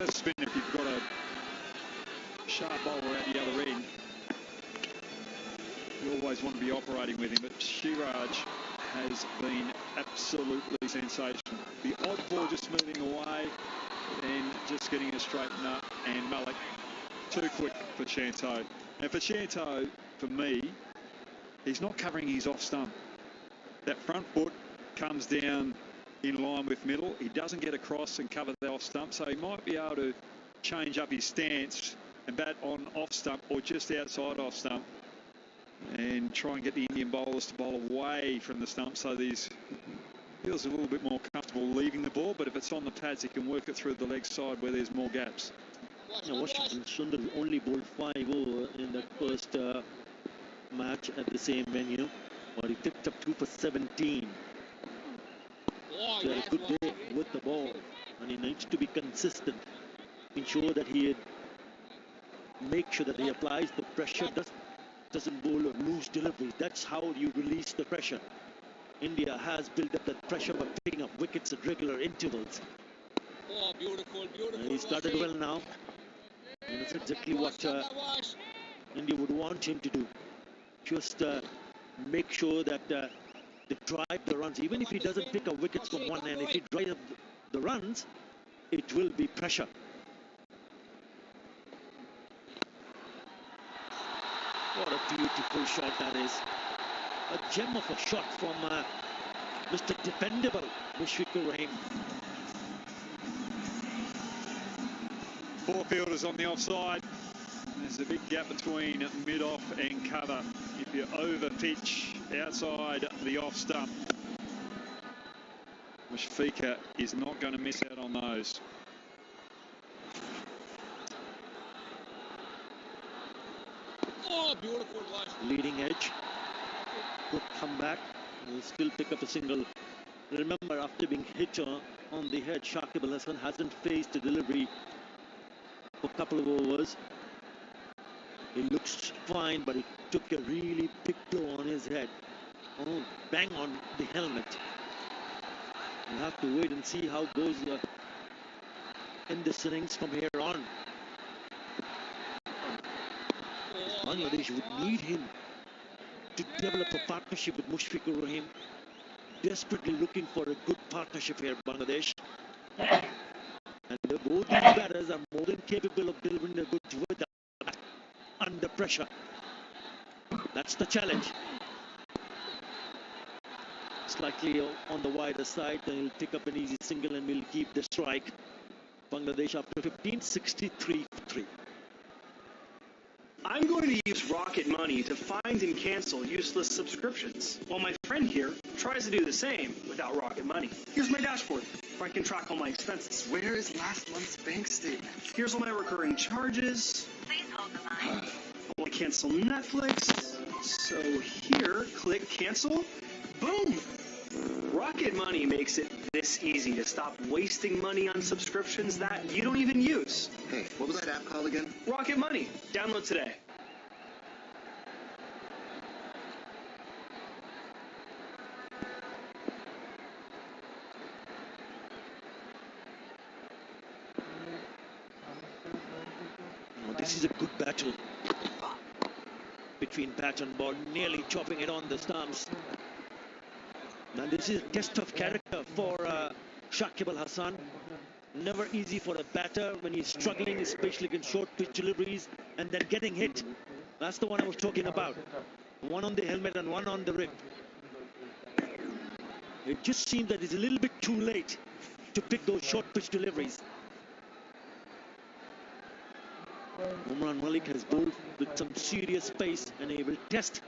does spin if you've got a sharp bowler at the other end. You always want to be operating with him, but Shiraj has been absolutely sensational. The odd ball just moving away, then just getting it straightened up, and Malik too quick for Chanto. And for Chanto, for me, he's not covering his off stump. That front foot comes down in line with middle. He doesn't get across and cover the off stump, so he might be able to change up his stance and bat on off stump or just outside off stump and try and get the Indian bowlers to bowl away from the stump so these feels a little bit more comfortable leaving the ball, but if it's on the pads, he can work it through the leg side where there's more gaps. Washington Sundar only bowled 5 over in that first match at the same venue, but he picked up 2 for 17. So he had a good day with the ball, and he needs to be consistent. Ensure that make sure that he applies the pressure, doesn't bowl or lose deliveries. That's how you release the pressure. India has built up that pressure by picking up wickets at regular intervals. Oh, beautiful, beautiful. He started well now. And that's exactly what India would want him to do. Just make sure that they drive the runs. Even if he doesn't pick up wickets from one end, if he drives the runs, it will be pressure. What a beautiful shot that is. A gem of a shot from Mr. Dependable, Mushfiqur Rahim. 4 fielders on the offside. There's a big gap between mid-off and cover. If you over-pitch outside the off stump, Mushfiqur is not going to miss out on those. Oh, beautiful watch. Leading edge. Good comeback. Will still pick up a single. Remember, after being hit on the head, Shakib Al Hasan hasn't faced a delivery for a couple of overs. He looks fine, but he took a really big blow on his head. Oh, bang on the helmet. We'll have to wait and see how it goes in this innings from here on. Bangladesh would need him to develop a partnership with Mushfiqur Rahim. Desperately looking for a good partnership here, Bangladesh. And both these batters are more than capable of delivering a good with under pressure. That's the challenge. Slightly on the wider side, then he'll pick up an easy single and we'll keep the strike. Bangladesh after 15, 63 for 3. I'm going to use Rocket Money to find and cancel useless subscriptions, while my friend here tries to do the same without Rocket Money. Here's my dashboard, where I can track all my expenses. Where is last month's bank statement? Here's all my recurring charges. Please hold the line. I want to cancel Netflix, so here, click cancel. Boom! Rocket Money makes it this easy to stop wasting money on subscriptions that you don't even use. Hey, what was that app called again? Rocket Money. Download today. Oh, this is a good battle between bat and ball, nearly chopping it on the stumps. Now this is a test of character for Shakib Al Hasan. Never easy for a batter when he's struggling, especially against short pitch deliveries and then getting hit. That's the one I was talking about. One on the helmet and one on the rib. It just seems that it's a little bit too late to pick those short pitch deliveries. Umran Malik has bowled with some serious pace and he will test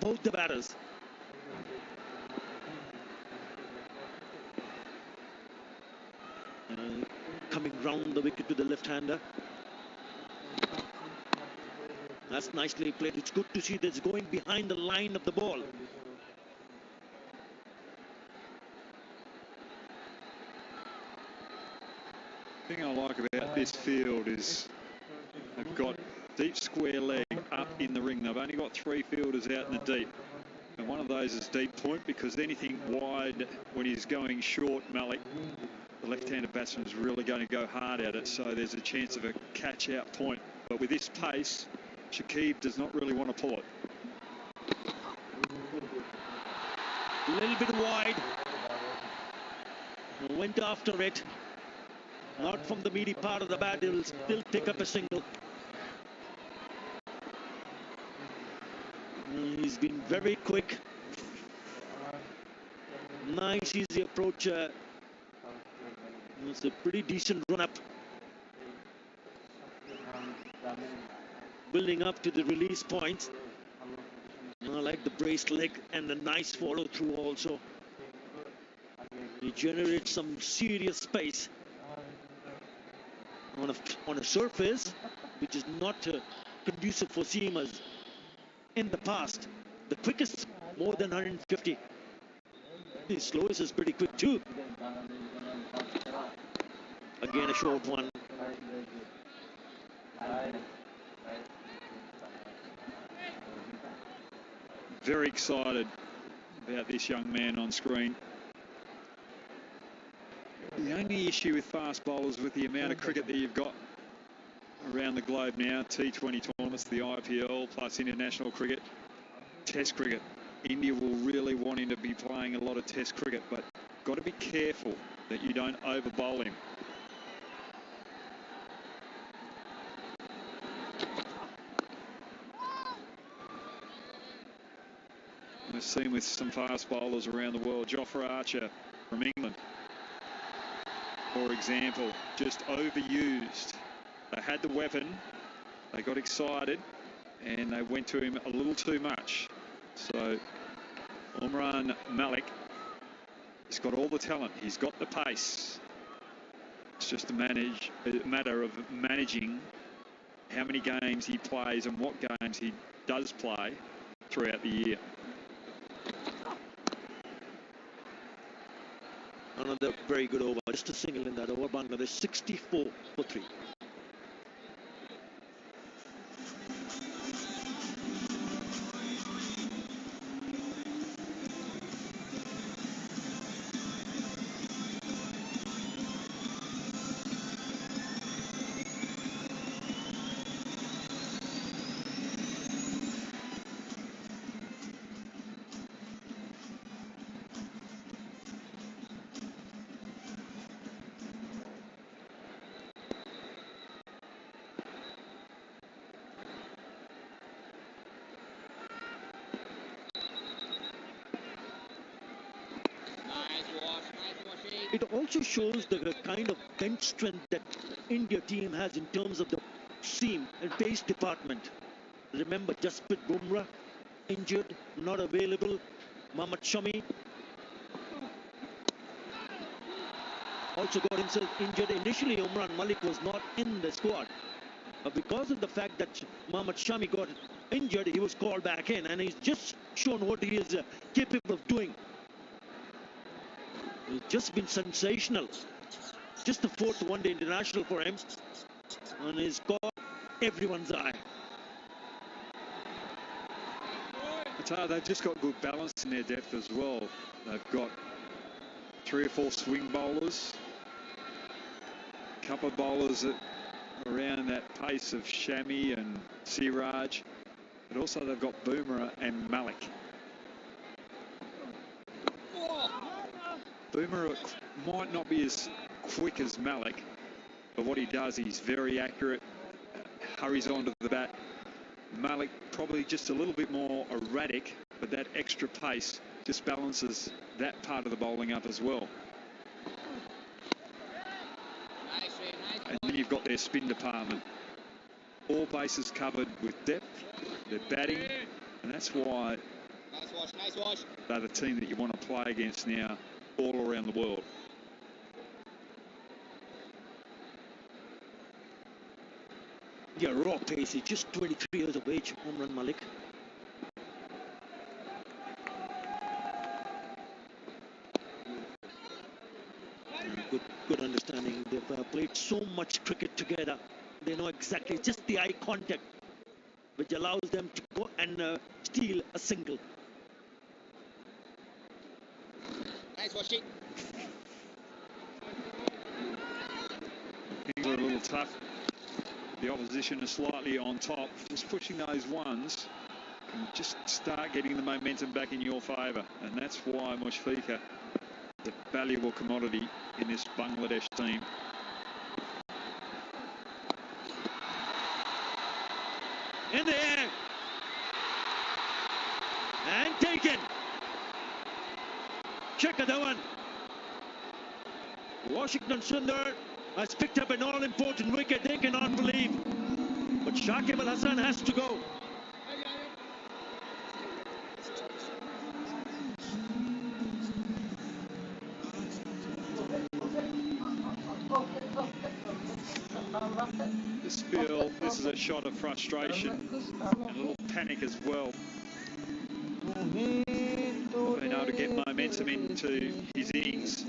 both the batters. Coming round the wicket to the left-hander. That's nicely played. It's good to see that's going behind the line of the ball. The thing I like about this field is they've got deep square leg up in the ring. They've only got 3 fielders out in the deep. And one of those is deep point, because anything wide when he's going short, Malik, the the left-handed batsman is really going to go hard at it, so there's a chance of a catch-out point. But with this pace, Shakib does not really want to pull it. A little bit wide. Went after it. Not from the meaty part of the bat. He will still pick up a single. He's been very quick. Nice, easy approach. It's a pretty decent run-up. Building up to the release points. I like the braced leg and the nice follow-through also. He generates some serious space on a surface which is not conducive for seamers. In the past, the quickest more than 150. His slowest is pretty quick too. Again, a short one. Very excited about this young man on screen. The only issue with fast bowlers, with the amount of cricket that you've got around the globe now, T20 tournaments, the IPL, plus international cricket, Test cricket. India will really want him to be playing a lot of Test cricket, but got to be careful that you don't over bowl him. We've seen with some fast bowlers around the world. Jofra Archer from England, for example, just overused. They had the weapon, they got excited, and they went to him a little too much. So Umran Malik, he's got all the talent, he's got the pace. It's just a matter of managing how many games he plays and what games he does play throughout the year. Another very good over, just a single in that over. Bangladesh 64 for 3. It also shows the kind of bench strength that India team has in terms of the seam and pace department. Remember, Jasprit Bumrah injured, not available. Mohammad Shami also got himself injured. Initially, Umran Malik was not in the squad. But because of the fact that Mohammad Shami got injured, he was called back in, and he's just shown what he is capable of doing. He's just been sensational. Just the 4th one-day international for him, and he's caught everyone's eye. They've just got good balance in their depth as well. They've got 3 or 4 swing bowlers, a couple of bowlers that around that pace of Shami and Siraj, but also they've got Bumrah and Malik. Bumrah might not be as quick as Malik, but what he does, he's very accurate, hurries onto the bat. Malik probably just a little bit more erratic, but that extra pace just balances that part of the bowling up as well. And then you've got their spin department. All bases covered with depth, their batting, and that's why they're the team that you want to play against now all around the world. Yeah, raw pace. He's just 23 years of age, Umran Malik. Good understanding. They've played so much cricket together. They know exactly. It's just the eye contact which allows them to go and steal a single. Nice, Washi. it tough. The opposition is slightly on top. Just pushing those ones can just start getting the momentum back in your favour. And that's why Mushfiqur is a valuable commodity in this Bangladesh team. In the air. And taken. Check that one. Washington Sundar has picked up an all-important wicket. They cannot believe. But Shakib Al Hasan has to go. Just feel this is a shot of frustration and a little panic as well. Being able to get momentum into his innings.